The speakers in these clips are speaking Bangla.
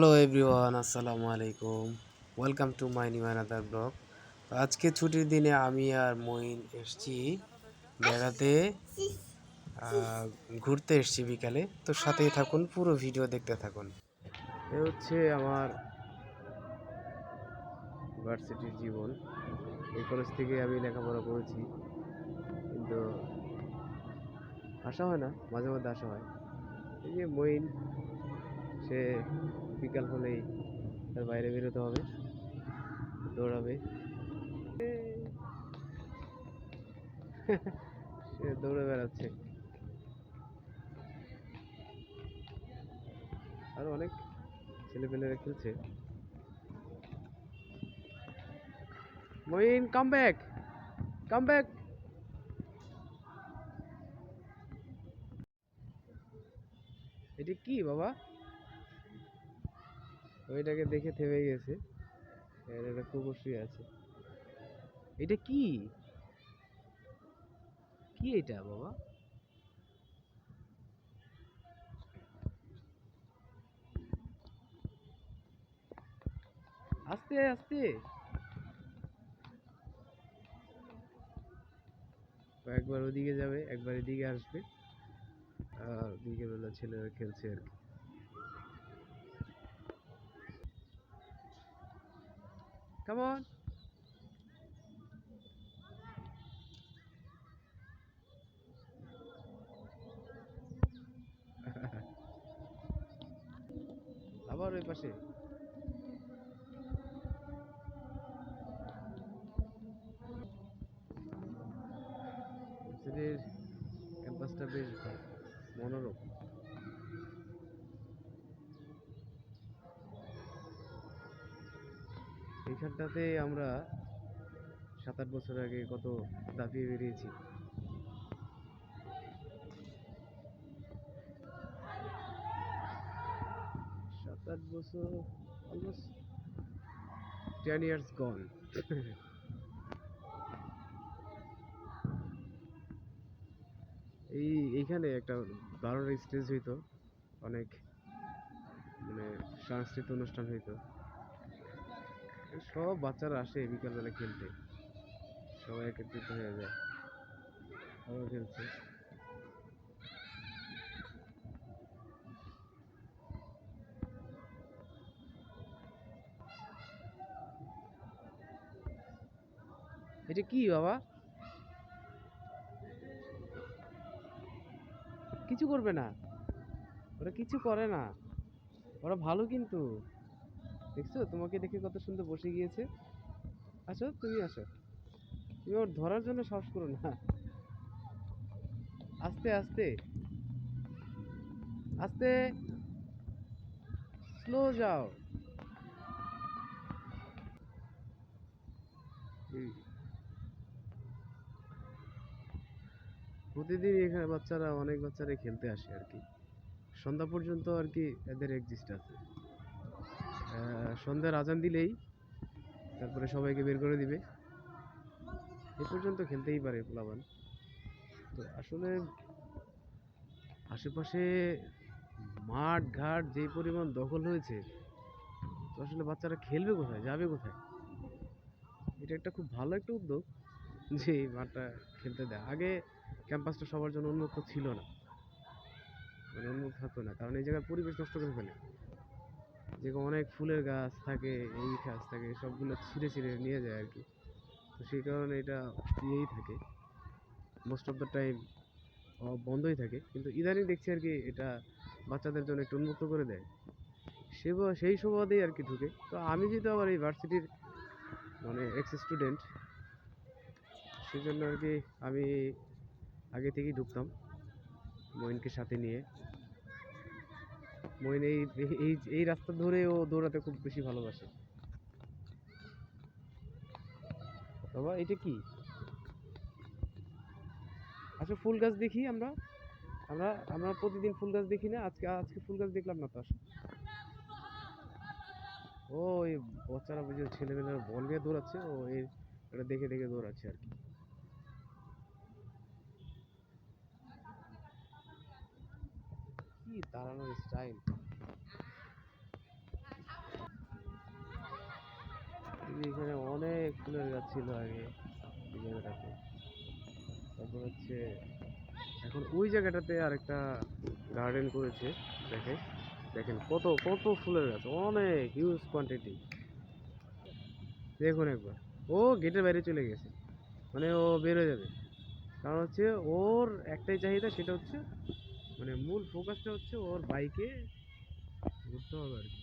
হ্যালো এভরিওয়ান, আসসালামু আলাইকুম। Welcome to my new another blog. তো আজকে ছুটির দিনে আমি আর মঈন এসছি বেড়াতে, আহ, ঘুরতে এসছি বিকালে। তো সাথেই থাকুন, পুরো ভিডিও দেখতে থাকুন। এ হচ্ছে আমার ভার্সিটির জীবন। এই কলেজ থেকে আমি লেখাপড়া করেছি, কিন্তু আসা হয় না, মাঝে মধ্যে আসা হয়। এই যে মঈন, সে বিকাল হলেই তার বাইরে বেরোতে হবে, দৌড়াবে। সে দৌড়ে বেড়াচ্ছে। আরো অনেক ছেলেপেলেরা খেলছে। Moin, come back, come back. এটা কি বাবা? ওইটাকে দেখে থেমে গেছে। এর একটা কুকুর শুয়ে আছে। এটা কি? কি এটা বাবা? আস্তে আস্তে। একবার ওদিকে যাবে, একবার এদিকে আসবে। আর বিকেল বেলা ছেলেরা খেলছে আর কি। Come on. আবার ওই পাশে। ভার্সিটির ক্যাম্পাসটা বেশ মনোরম। এইখানটাতে আমরা 7-8 বছর আগে কত দাপিয়ে বেরিয়েছি। 7-8 বছর, অলমোস্ট 10 years gone. এইখানে একটা বারোর স্টেজ হইতো, অনেক মানে সাংস্কৃতিক অনুষ্ঠান হইতো। সব বাচ্চারা আসে বিকালবেলা খেলতে, সবাই একত্রিত হয়ে যায়, সবাই খেলছে। এটা কি বাবা? কিছু করবে না, ওরা কিছু করে না, ওরা ভালো কিন্তু। দেখছো, তোমাকে দেখে কত সুন্দর বসে গিয়েছে। আসো, তুমি আসো, তুমি ওর ধরার জন্য সাহস করো না। আস্তে আস্তে, আস্তে, স্লো যাও। প্রতিদিন এখানে বাচ্চারা, অনেক বাচ্চারা খেলতে আসে আর কি। সন্ধ্যা পর্যন্ত আর কি এদের এক্সিস্ট আছে। সন্ধ্যার আজান দিলেই তারপরে সবাইকে বের করে দিবে। এ পর্যন্ত খেলতেই পারে পোলাপান। তো আসলে আশেপাশে মাঠ ঘাট যে পরিমাণ দখল হয়েছে, তো আসলে বাচ্চারা খেলবে কোথায়, যাবে কোথায়? এটা একটা খুব ভালো একটা উদ্যোগ, যে এই মাঠটা খেলতে দেয়। আগে ক্যাম্পাসটা সবার জন্য উন্মুক্ত ছিল না, মানে উন্মুক্ত থাকতো না, কারণ এই জায়গার পরিবেশ নষ্ট করে ফেলে। যেরকম অনেক ফুলের গাছ থাকে, এই গাছ থাকে, সবগুলো ছিঁড়ে ছিঁড়ে নিয়ে যায় আর কি। তো সেই কারণে এটা ইয়েই থাকে, মোস্ট অফ দ্য টাইম বন্ধই থাকে। কিন্তু ইদানিং দেখছি আর কি এটা বাচ্চাদের জন্য একটু উন্মুক্ত করে দেয়। সেই সুবাদেই আর কি ঢুকে। তো আমি যেহেতু আবার এই ভার্সিটির মানে এক্স স্টুডেন্ট, সেই জন্য আর কি আমি আগে থেকেই ঢুকতাম মইনকে সাথে নিয়ে। মইন এই এই এই রাস্তা ধরে ও দৌড়াতে খুব বেশি ভালোবাসে। বাবা, এটা কি? আচ্ছা, ফুল গাছ দেখি আমরা। আমরা আমরা প্রতিদিন ফুল গাছ দেখি না, আজকে আজকে ফুল গাছ দেখলাম না তো। ও, এই বাচ্চারা বুঝে, ছেলেমেয়েরা বল নিয়ে দৌড়াচ্ছে, ও এই এটা দেখে দেখে দৌড়াচ্ছে আর কি। কি দাঁড়ানোর স্টাইল! এখানে অনেক ফুলের গাছ ছিল আগে এই জায়গাটাতে। তারপর হচ্ছে এখন ওই জায়গাটাতে আরেকটা গার্ডেন করেছে। দেখে দেখেন কত কত ফুলের গাছ, অনেক হিউজ কোয়ান্টিটি। দেখুন একবার, ও গেটের বাইরে চলে গেছে, মানে ও বের হয়ে যাবে। কারণ হচ্ছে ওর একটাই চাহিদা, সেটা হচ্ছে মানে মূল ফোকাসটা হচ্ছে ওর বাইকে ঘুরতে হবে আর কি।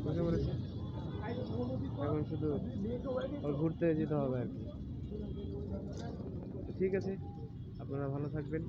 বসে পড়েছে, এখন শুধু ওর ঘুরতে যেতে হবে আর কি। তো ঠিক আছে, আপনারা ভালো থাকবেন।